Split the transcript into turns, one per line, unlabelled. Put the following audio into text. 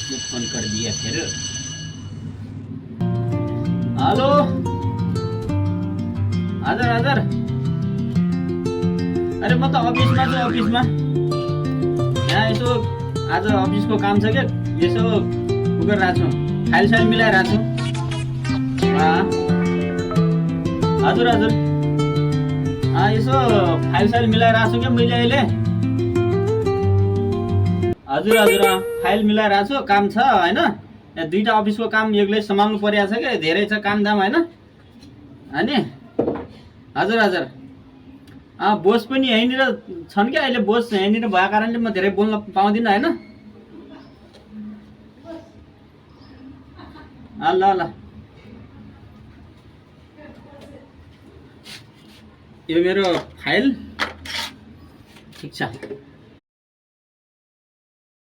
उसको फोन कर दिया फिर। हेलो हजुर हजुर, अरे म त अफिसमा छु, अफिसमा यहाँ यसो आज अफिसको काम छ क्या, यसो उ गरिरहेको छु, फाइल साइल मिलाइरहेको छु। हजुर हजुर, यसो फाइल साइल मिलाइरहेको छु क्या मैले अहिले। हजुर हजुर, फाइल मिलाइरहेको छु, काम छ होइन, यहाँ दुईवटा अफिसको काम एक्लै सम्हाल्नु परिरहेको छ क्या, धेरै छ काम दाम होइन। अनि हजुर हजुर, बोस पनि यहीँनिर छन् क्या अहिले, बोस यहीँनिर भएको कारणले म धेरै बोल्न पाउँदिनँ होइन। ल ल, यो मेरो फाइल ठिक छ।